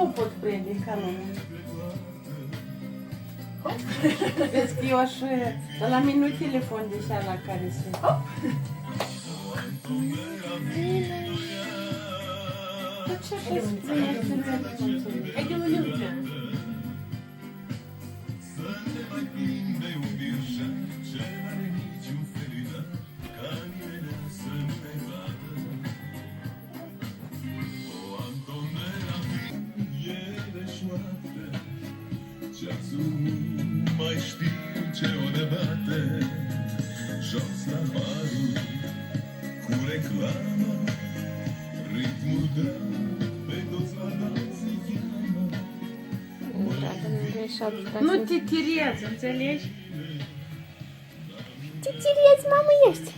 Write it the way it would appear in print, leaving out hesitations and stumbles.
nu pot prinde ca lumea. Vezi că eu aș... Dar la mine nu telefon de așa la care se... Dar ce așa spune? Hai de mânuță. Mai știu ce o debate jos la barul cu reclamă, ritmul drag, pe toți la dans îi cheamă. Nu te tiriați, înțelegi? Ce tiriez, mamă, ești?